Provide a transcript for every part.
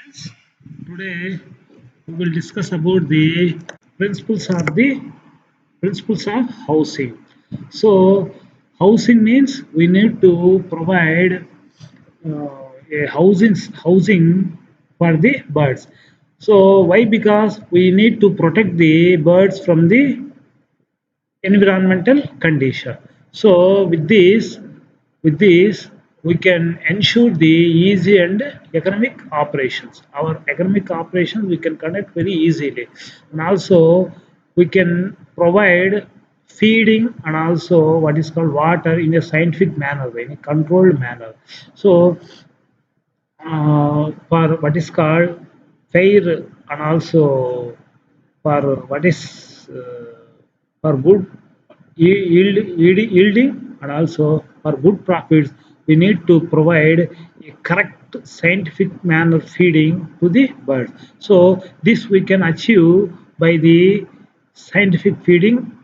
Friends, today we will discuss about the principles of the principles of housing. So, housing means we need to provide a housing for the birds. So, why? Because we need to protect the birds from the environmental condition. So with this we can ensure the easy and economic operations. Our economic operations we can conduct very easily, and also we can provide feeding and also what is called water in a scientific manner, in a controlled manner. So for what is called fair and also for what is for good yielding and also for good profits, we need to provide a correct scientific manner feeding to the birds. So this we can achieve by the scientific feeding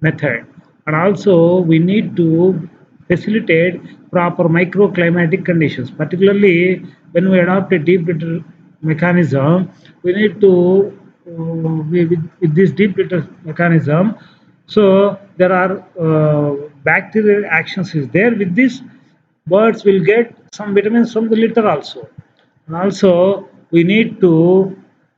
method, and also we need to facilitate proper microclimatic conditions, particularly when we adopt a deep litter mechanism. We need to with this deep litter mechanism, so there are bacterial actions is there. With this, birds will get some vitamins from the litter also, and also we need to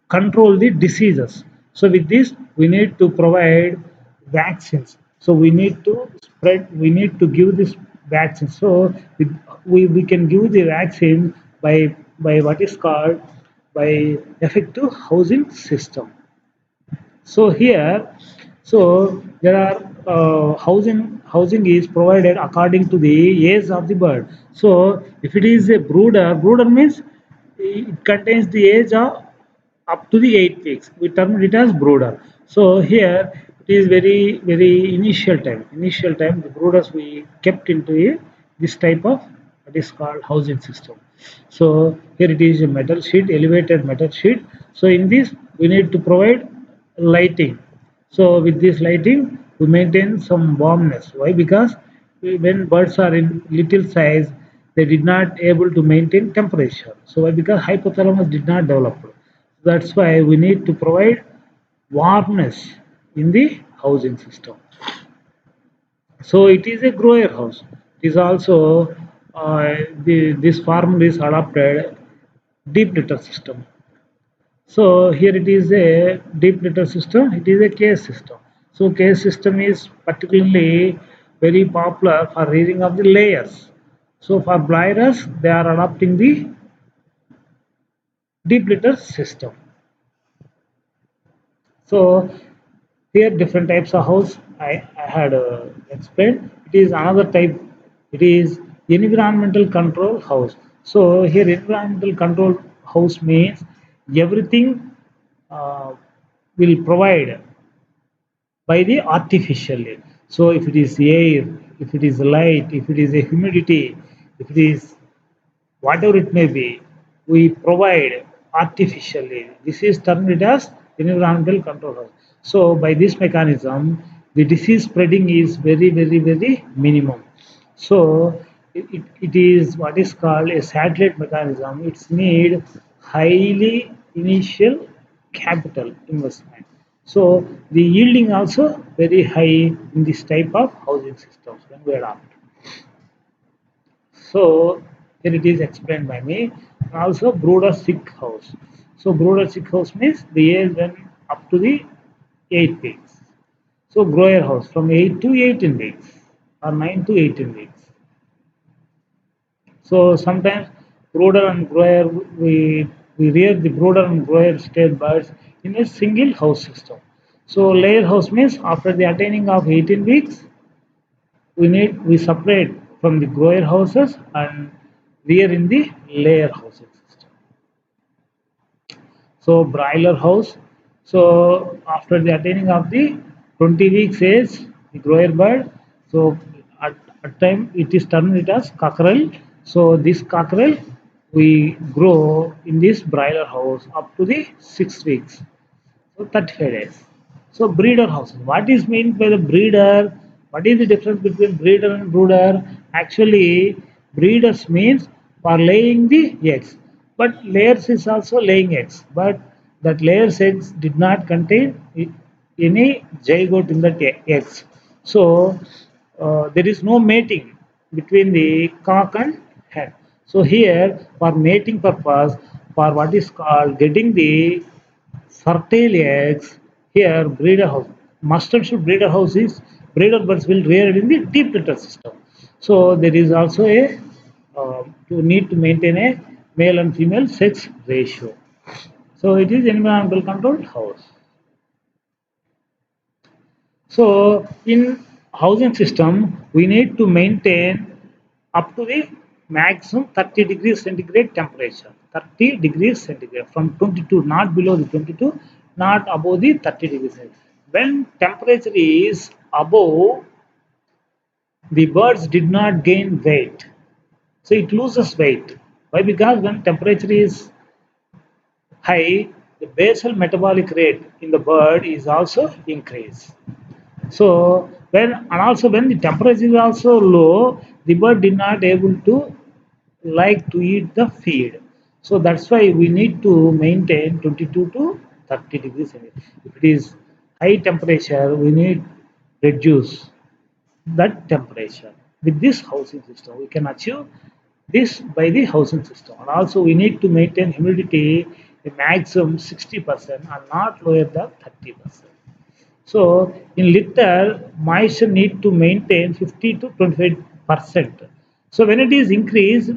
control the diseases. So with this we need to provide vaccines. So we need to give this vaccine. So we can give the vaccine by what is called by effective housing system. So here, so there are housing is provided according to the age of the bird. So if it is a brooder means it contains the age of up to the 8 weeks. We term it as brooder. So here it is very initial time. Initial time the brooders we kept into this type of what is called housing system. So here it is a metal sheet, elevated metal sheet. So in this we need to provide lighting. So with this lighting we maintain some warmness. Why? Because when birds are in little size, they did not able to maintain temperature. So why? Because hypothalamus did not develop. That's why we need to provide warmness in the housing system. So it is a grower house. It is also this farm is adopted deep litter system. So here it is a deep litter system. It is a case system. So case system is particularly very popular for rearing of the layers. So for broilers, they are adopting the deep litter system. So here different types of house I had explained. It is another type. It is environmental control house. So here environmental control house means everything uh, will provide by the artificially. So if it is air, if it is light, if it is a humidity, if it is whatever it may be, we provide artificially. This is termed as environmental control. So by this mechanism, the disease spreading is very minimum. So it is what is called a satellite mechanism. It's need highly initial capital investment. So the yielding also very high in this type of housing systems when we adopt. So here it is explained by me. And also brooder sick house. So brooder sick house means the age when up to the 8 weeks. So grower house from 8 to 18 weeks or 9 to 18 weeks. So sometimes brooder and grower we rear the brooder and grower state birds in a single house system. So layer house means after the attaining of 18 weeks we separate from the grower houses and rear in the layer housing system. So broiler house. So after the attaining of the 20 weeks age, the grower bird. So at time it is termed it as cockerel. So this cockerel we grow in this broiler house up to the 6 weeks. So 35 days. So breeder houses. What is meant by the breeder? What is the difference between breeder and brooder? Actually, breeders means for laying the eggs. but layers is also laying eggs, but that layers eggs did not contain any zygote in the eggs. So there is no mating between the cock and hen. So here, for mating purpose, for what is called getting the fertile eggs, here breeder house, must and should breeder house is breeder birds will rear in the deep litter system. So there is also a to need to maintain a male and female sex ratio. So it is environmental controlled house. So in housing system, we need to maintain up to the maximum 30 degrees centigrade temperature. 30 degrees centigrade from 22, not below the 22, not above the 30 degrees centigrade. When temperature is above, the birds did not gain weight. So it loses weight. Why? Because when temperature is high, the basal metabolic rate in the bird is also increased. So when the temperature is also low, the bird did not able to like to eat the feed. So that's why we need to maintain 22 to 30 degrees centigrade. If it is high temperature, we need reduce that temperature. With this housing system, we can achieve this by the housing system. And also we need to maintain humidity a maximum 60% and not lower than 30%. So in litter, moisture need to maintain 50 to 25%. So when it is increased,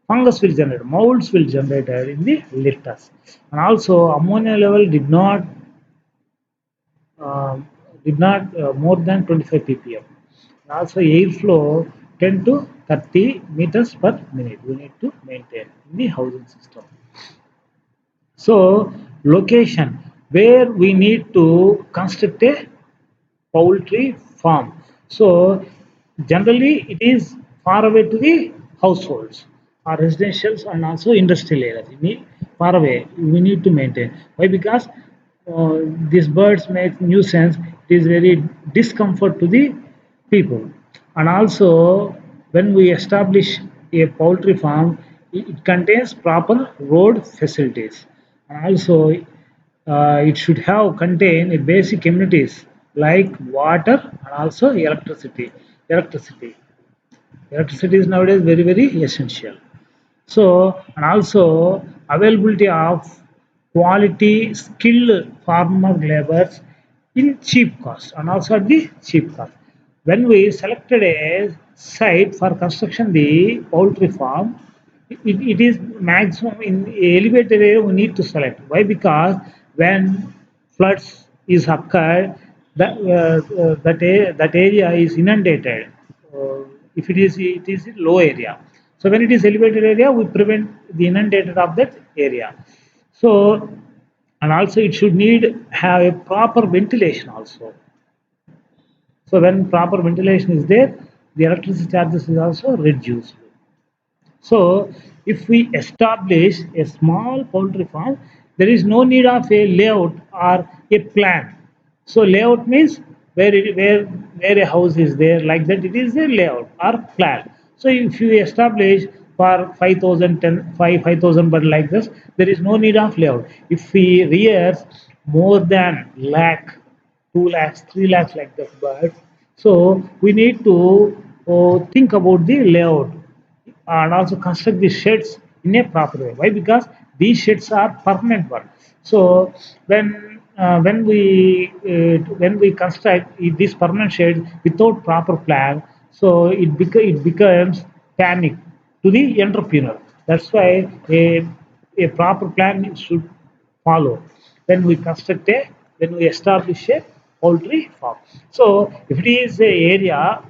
fungus will generate, molds will generate in the litters. And also ammonia level uh, did not more than 25 ppm. And also airflow 10 to 30 meters per minute. We need to maintain in the housing system. So location where we need to construct a poultry farm. So generally it is far away to the households or residentials and also industrial areas. Far away we need to maintain. Why? Because these birds make nuisance. It is very discomfort to the people. And also when we establish a poultry farm, it contains proper road facilities. And also it should have contain a basic amenities like water and also electricity. Electricity. Electricity is nowadays very essential. So and also availability of quality skilled farmer laborers in cheap cost and also at the cheap cost. When we selected a site for construction the poultry farm, it is maximum in elevated area we need to select. Why? Because when floods is occurred, that area is inundated. If it is a low area. So when it is elevated area, we prevent the inundated of that area. So and also it should need have a proper ventilation also. So when proper ventilation is there, the electricity charges is also reduced. So, if we establish a small poultry farm, there is no need of a layout or a plan. So, layout means where a house is there, like that. It is a layout or plan. So, if you establish for 5,000, 5,000 bird like this, there is no need of layout. If we rear more than lakh, 2 lakhs, 3 lakhs like that birds, so we need to think about the layout and also construct the sheds in a proper way. Why? Because these sheds are permanent one. So when we construct these permanent sheds without proper plan, so it becomes panic to the entrepreneur. That's why a proper plan should follow when we construct a when we establish a poultry farm. So if it is a area,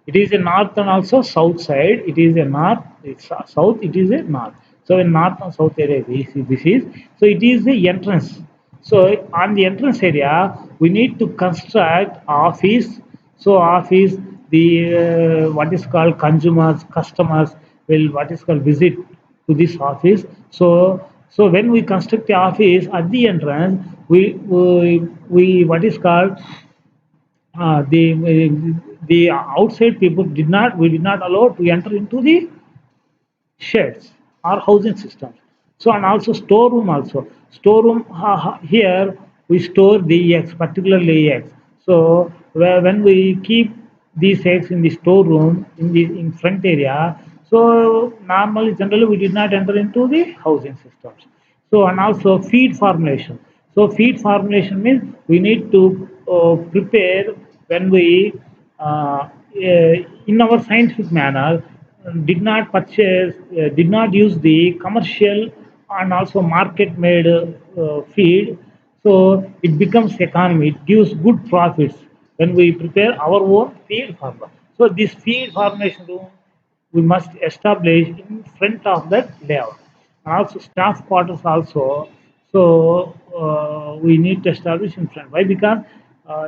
it is a north and also south side. It is a north, it's a south, it is a north. So in north and south area, this is, so it is the entrance. So on the entrance area, we need to construct office. So office, the what is called consumers, customers will what is called visit to this office. So when we construct the office at the entrance, we what is called the outside people did not we did not allow to enter into the sheds. or housing systems. So and also storeroom also. Storeroom here we store the eggs, particularly eggs. So when we keep these eggs in the storeroom in the in front area, so normally generally we did not enter into the housing systems. So and also feed formulation. So feed formulation means we need to prepare when we in our scientific manner did not purchase, did not use the commercial and also market made feed. So it becomes economy. It gives good profits when we prepare our own feed formula. So this feed formulation room we must establish in front of that layout. And also staff quarters also. So we need to establish in front. Why? Because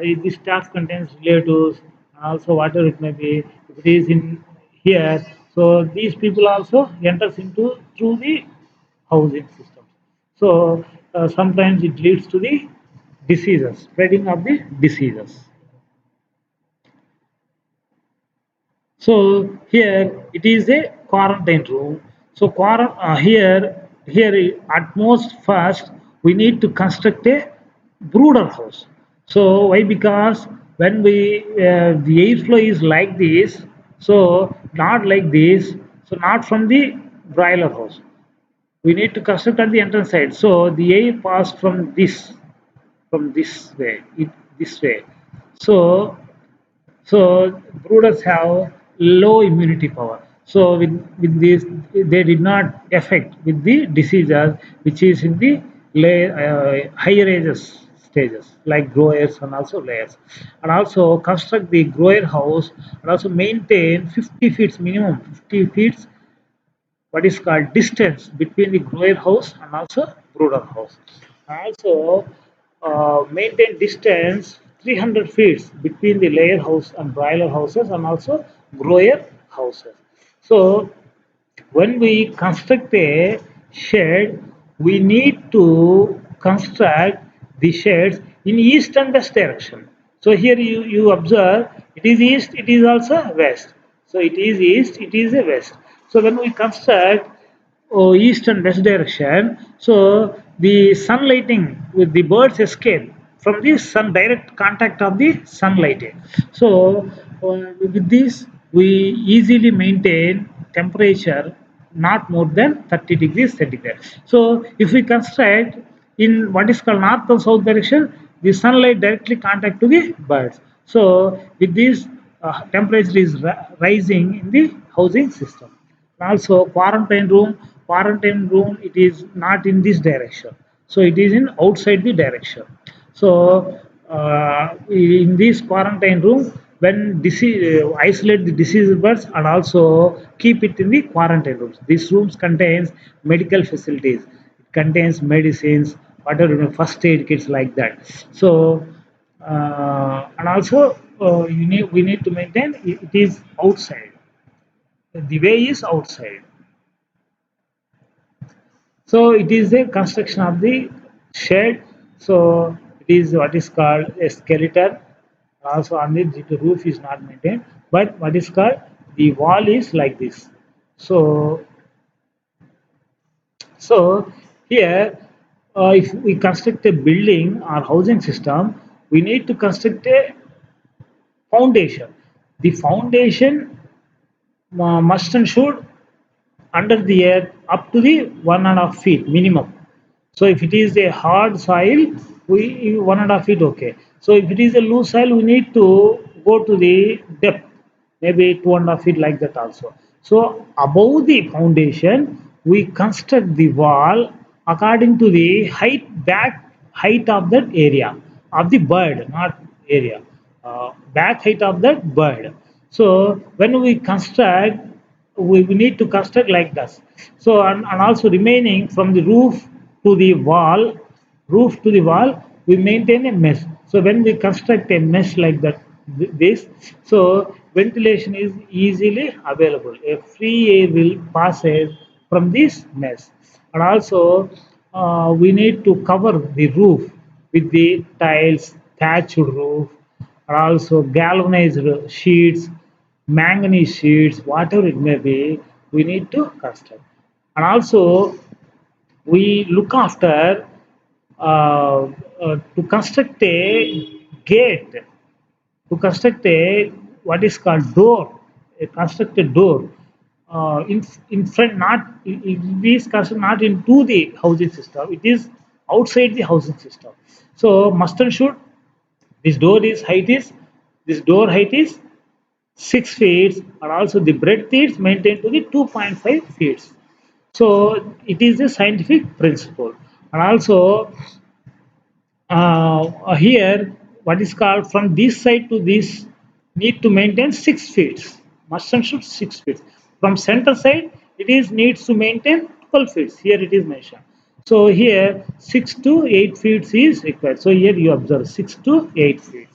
if the staff contains relatives and also whatever it may be, if it is in here, so these people also enters into through the housing system. So sometimes it leads to the diseases, spreading of the diseases. So here it is a quarantine room. So here at most first we need to construct a brooder house. So why? Because when we the airflow is like this, so not like this, so not from the broiler house. We need to construct at the entrance side. So the air pass from this way, this way. So brooders have low immunity power. So with this, they did not affect with the diseases which is in the higher ages stages like growers and also layers. And also construct the grower house and also maintain 50 feet minimum 50 feet what is called distance between the grower house and also brooder house. Also, maintain distance 300 feet between the layer house and broiler houses and also grower houses. So, when we construct a shed, we need to construct the sheds in east and west direction. So here you observe it is east, it is also west. So it is east, it is a west. So when we construct east and west direction, so the sunlighting with the birds escape from the sun direct contact of the sunlight. So with this we easily maintain temperature not more than 30 degrees centigrade. So if we construct in what is called north and south direction, the sunlight directly contact to the birds. So with this temperature is rising in the housing system. Also quarantine room it is not in this direction. So it is in outside the direction. So in this quarantine room, when isolate the diseased birds and also keep it in the quarantine rooms. These rooms contains medical facilities. It contains medicines, whatever first aid kits like that. So and also we need to maintain it is outside. The way is outside. So it is a construction of the shed. So it is what is called a skeleton. Also on the roof is not maintained, but what is called the wall is like this. So here, if we construct a building or housing system, we need to construct a foundation. The foundation must and should under the earth up to the 1.5 feet minimum. So if it is a hard soil, we 1.5 feet okay. So if it is a loose soil, we need to go to the depth, maybe 2.5 feet like that also. So above the foundation, we construct the wall according to the back height of that area of the bird, not area, back height of that bird. So when we construct we need to construct like this. So and also remaining from the roof to the wall, we maintain a mesh. So when we construct a mesh like that, this, so ventilation is easily available. A free air will pass from this mesh, and also we need to cover the roof with the tiles, thatched roof, and also galvanized sheets manganese sheets, whatever it may be, we need to construct. And also we look after to construct a gate, to construct a what is called door, a constructed door in front, not it is constructed not into the housing system, it is outside the housing system. So must and should this door is height is this door height is 6 feet, and also the breadth is maintained to the 2.5 feet. So it is a scientific principle. And also here what is called from this side to this need to maintain 6 feet, must and should 6 feet. From center side it is needs to maintain 12 feet, here it is mentioned. So here 6 to 8 feet is required, so here you observe 6 to 8 feet.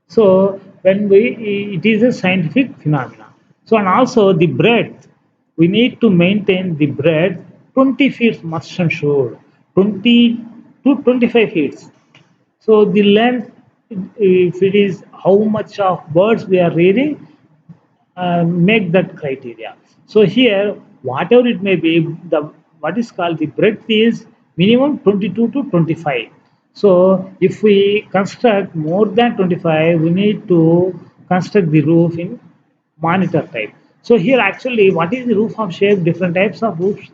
So when it is a scientific phenomena. So and also the breadth, we need to maintain the breadth 20 feet must and should, 20 to 25 feet. So the length, if it is how much of birds we are rearing, make that criteria. So here, whatever it may be, the what is called the breadth is minimum 22 to 25. So if we construct more than 25, we need to construct the roof in monitor type. So here actually, what is the roof of shape? Different types of roofs.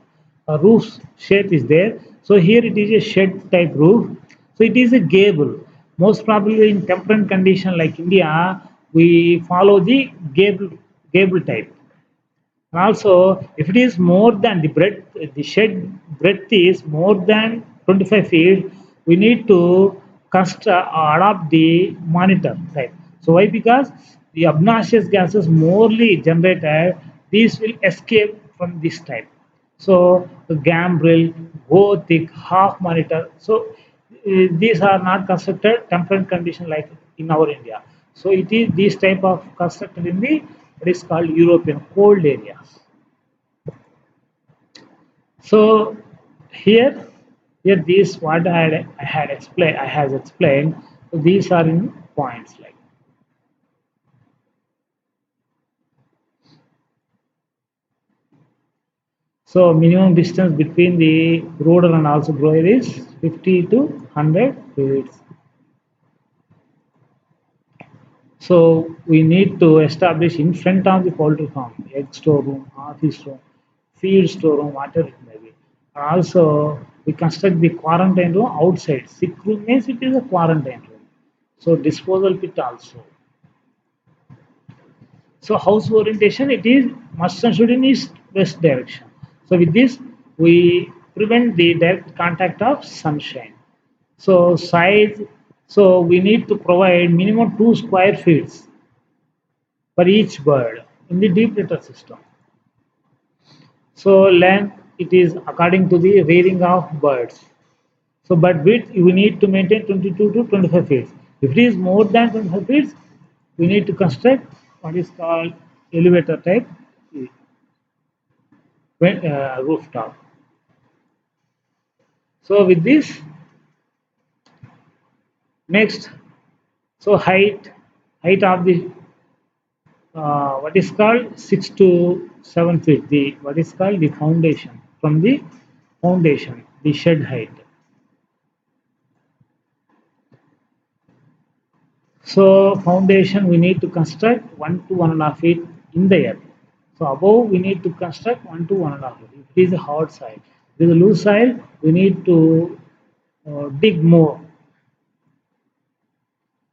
Roof shape is there. So here it is a shed type roof. So it is a gable. Most probably in temperate condition like India, we follow the gable type. And also, if it is more than the breadth, the shed breadth is more than 25 feet, we need to adopt the monitor type. So why? Because the obnoxious gases morely generated, these will escape from this type. So the gambrel, Gothic, half monitor. So these are not constructed temperate condition like in our India. So it is this type of constructed in the what is called European cold areas. So here, here these what I has explained. So these are in points like. So minimum distance between the brooder and also grower is 50 to 100 feet. So we need to establish in front of the poultry farm, egg storeroom, office room, feed storeroom, whatever it may be. And also we construct the quarantine room outside. Sick room means it is a quarantine room. So disposal pit also. So house orientation, it is must and should in east west direction. So with this we prevent the direct contact of sunshine. So size, so we need to provide minimum 2 square feet for each bird in the deep litter system. So length, it is according to the rearing of birds. So but width we need to maintain 22 to 25 feet. If it is more than 25 feet, we need to construct what is called elevator type rooftop. So with this, next, so height of the what is called 6 to 7 feet. The what is called the foundation, from the foundation, the shed height. So foundation we need to construct 1 to 1.5 feet in the earth. So above we need to construct 1 to 1.5 feet. If it is a hard soil, if it is a loose soil, we need to dig more.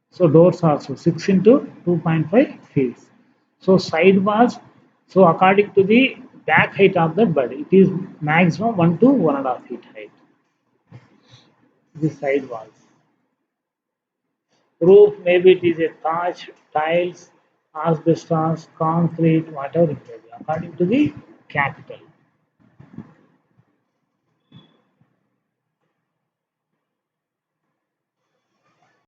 So doors also 6 into 2.5 feet. So side walls, so according to the back height of the bird, it is maximum 1 to 1.5 feet height. The side walls. Roof, maybe it is a thatch, tiles, asbestos, concrete, whatever it may be, according to the capital.